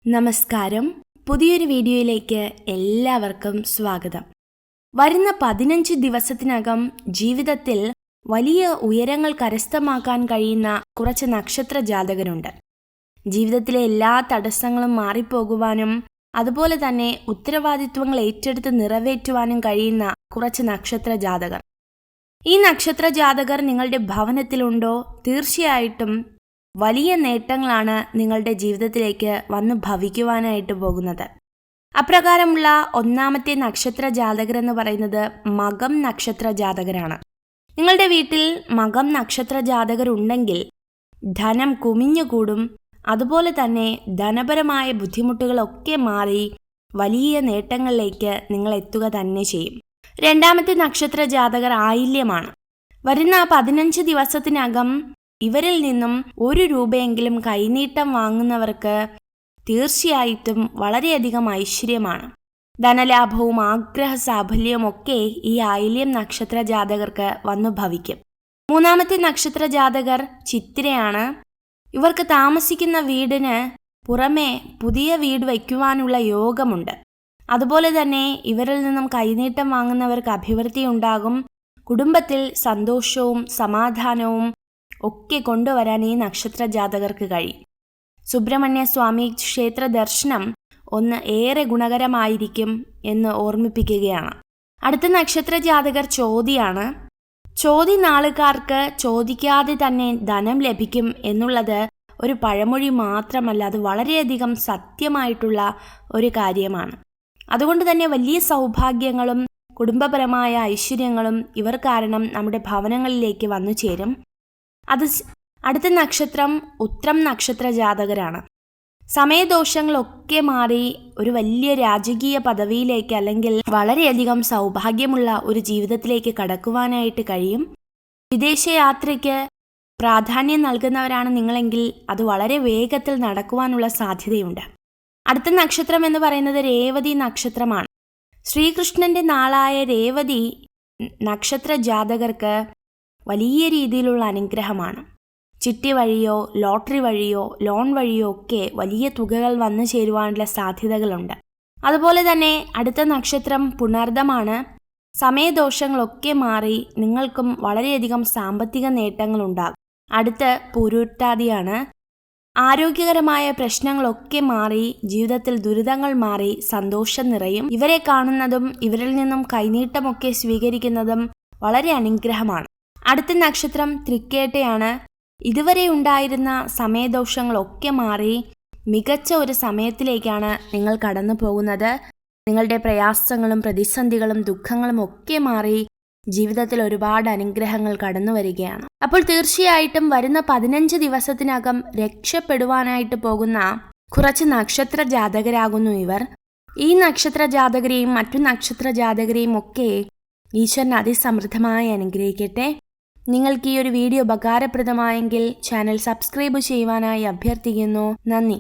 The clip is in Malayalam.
നമസ്കാരം. പുതിയൊരു വീഡിയോയിലേക്ക് എല്ലാവർക്കും സ്വാഗതം. വരുന്ന 15 ദിവസത്തിനകം ജീവിതത്തിൽ വലിയ ഉയരങ്ങൾ കരസ്ഥമാക്കാൻ കഴിയുന്ന കുറച്ച് നക്ഷത്ര ജാതകരുണ്ട്. ജീവിതത്തിലെ എല്ലാ തടസ്സങ്ങളും മാറിപ്പോകുവാനും അതുപോലെ തന്നെ ഉത്തരവാദിത്വങ്ങൾ ഏറ്റെടുത്ത് നിറവേറ്റുവാനും കഴിയുന്ന കുറച്ച് നക്ഷത്ര ജാതകർ. ഈ നക്ഷത്ര ജാതകർ നിങ്ങളുടെ ഭവനത്തിലുണ്ടോ? തീർച്ചയായിട്ടും വലിയ നേട്ടങ്ങളാണ് നിങ്ങളുടെ ജീവിതത്തിലേക്ക് വന്നു ഭവിക്കുവാനായിട്ട് പോകുന്നത്. അപ്രകാരമുള്ള ഒന്നാമത്തെ നക്ഷത്ര ജാതകർ എന്ന് പറയുന്നത് മകം നക്ഷത്ര ജാതകരാണ്. നിങ്ങളുടെ വീട്ടിൽ മകം നക്ഷത്ര ജാതകർ ഉണ്ടെങ്കിൽ ധനം കുമിഞ്ഞുകൂടും. അതുപോലെ തന്നെ ധനപരമായ ബുദ്ധിമുട്ടുകളൊക്കെ മാറി വലിയ നേട്ടങ്ങളിലേക്ക് നിങ്ങൾ എത്തുക തന്നെ ചെയ്യും. രണ്ടാമത്തെ നക്ഷത്ര ജാതകർ ആയില്യമാണ്. വരുന്ന 15 ദിവസത്തിനകം ഇവരിൽ നിന്നും 1 രൂപയെങ്കിലും കൈനീട്ടം വാങ്ങുന്നവർക്ക് തീർച്ചയായിട്ടും വളരെയധികം ഐശ്വര്യമാണ്. ധനലാഭവും ആഗ്രഹ സാഫല്യവും ഒക്കെ ഈ ആയില്യം നക്ഷത്ര ജാതകർക്ക് വന്നു ഭവിക്കും. മൂന്നാമത്തെ നക്ഷത്ര ജാതകർ ചിത്തിരയാണ്. ഇവർക്ക് താമസിക്കുന്ന വീടിന് പുറമെ പുതിയ വീട് വയ്ക്കുവാനുള്ള യോഗമുണ്ട്. അതുപോലെ തന്നെ ഇവരിൽ നിന്നും കൈനീട്ടം വാങ്ങുന്നവർക്ക് അഭിവൃദ്ധി ഉണ്ടാകും. കുടുംബത്തിൽ സന്തോഷവും സമാധാനവും ഒക്കെ കൊണ്ടുവരാൻ ഈ നക്ഷത്ര ജാതകർക്ക് കഴിയും. സുബ്രഹ്മണ്യ സ്വാമി ക്ഷേത്ര ദർശനം ഒന്ന് ഏറെ ഗുണകരമായിരിക്കും എന്ന് ഓർമ്മിപ്പിക്കുകയാണ്. അടുത്ത നക്ഷത്ര ജാതകർ ചോതിയാണ്. ചോതി നാളുകാർക്ക് ചോദിക്കാതെ തന്നെ ധനം ലഭിക്കും എന്നുള്ളത് ഒരു പഴമൊഴി മാത്രമല്ല, അത് വളരെയധികം സത്യമായിട്ടുള്ള ഒരു കാര്യമാണ്. അതുകൊണ്ട് തന്നെ വലിയ സൗഭാഗ്യങ്ങളും കുടുംബപരമായ ഐശ്വര്യങ്ങളും ഇവർ കാരണം നമ്മുടെ ഭവനങ്ങളിലേക്ക് വന്നു ചേരും. അടുത്ത നക്ഷത്രം ഉത്രം നക്ഷത്ര ജാതകരാണ്. സമയദോഷങ്ങളൊക്കെ മാറി ഒരു വലിയ രാജകീയ പദവിയിലേക്ക് അല്ലെങ്കിൽ വളരെയധികം സൗഭാഗ്യമുള്ള ഒരു ജീവിതത്തിലേക്ക് കടക്കുവാനായിട്ട് കഴിയും. വിദേശയാത്രയ്ക്ക് പ്രാധാന്യം നൽകുന്നവരാണ് നിങ്ങളെങ്കിൽ അത് വളരെ വേഗത്തിൽ നടക്കുവാനുള്ള സാധ്യതയുണ്ട്. അടുത്ത നക്ഷത്രം എന്ന് പറയുന്നത് രേവതി നക്ഷത്രമാണ്. ശ്രീകൃഷ്ണന്റെ നാളായ രേവതി നക്ഷത്ര ജാതകർക്ക് വലിയ രീതിയിലുള്ള അനുഗ്രഹമാണ്. ചിട്ടി വഴിയോ ലോട്ടറി വഴിയോ ലോൺ വഴിയോ ഒക്കെ വലിയ തുകകൾ വന്നു ചേരുവാനുള്ള സാധ്യതകളുണ്ട്. അതുപോലെ തന്നെ അടുത്ത നക്ഷത്രം പുണർദമാണ്. സമയദോഷങ്ങളൊക്കെ മാറി നിങ്ങൾക്കും വളരെയധികം സാമ്പത്തിക നേട്ടങ്ങളുണ്ടാകും. അടുത്ത പൂരുരുട്ടാതിയാണ്. ആരോഗ്യകരമായ പ്രശ്നങ്ങളൊക്കെ മാറി ജീവിതത്തിൽ ദുരിതങ്ങൾ മാറി സന്തോഷം നിറയും. ഇവരെ കാണുന്നതും ഇവരിൽ നിന്നും കൈനീട്ടമൊക്കെ സ്വീകരിക്കുന്നതും വളരെ അനുഗ്രഹമാണ്. അടുത്ത നക്ഷത്രം തൃക്കേട്ടയാണ്. ഇതുവരെ ഉണ്ടായിരുന്ന സമയദോഷങ്ങളൊക്കെ മാറി മികച്ച ഒരു സമയത്തിലേക്കാണ് നിങ്ങൾ കടന്നു പോകുന്നത്. നിങ്ങളുടെ പ്രയാസങ്ങളും പ്രതിസന്ധികളും ദുഃഖങ്ങളും ഒക്കെ മാറി ജീവിതത്തിൽ ഒരുപാട് അനുഗ്രഹങ്ങൾ കടന്നു വരികയാണ്. അപ്പോൾ തീർച്ചയായിട്ടും വരുന്ന 15 ദിവസത്തിനകം രക്ഷപ്പെടുവാനായിട്ട് പോകുന്ന കുറച്ച് നക്ഷത്ര ജാതകരാകുന്നു ഇവർ. ഈ നക്ഷത്ര ജാതകരെയും മറ്റു നക്ഷത്ര ജാതകരെയും ഒക്കെ ഈശ്വരൻ അതിസമൃദ്ധമായി അനുഗ്രഹിക്കട്ടെ. നിങ്ങൾക്ക് ഈ ഒരു വീഡിയോ ഉപകാരപ്രദമായെങ്കിൽ ചാനൽ സബ്സ്ക്രൈബ് ചെയ്യുവാനായി അഭ്യർത്ഥിക്കുന്നു. നന്ദി.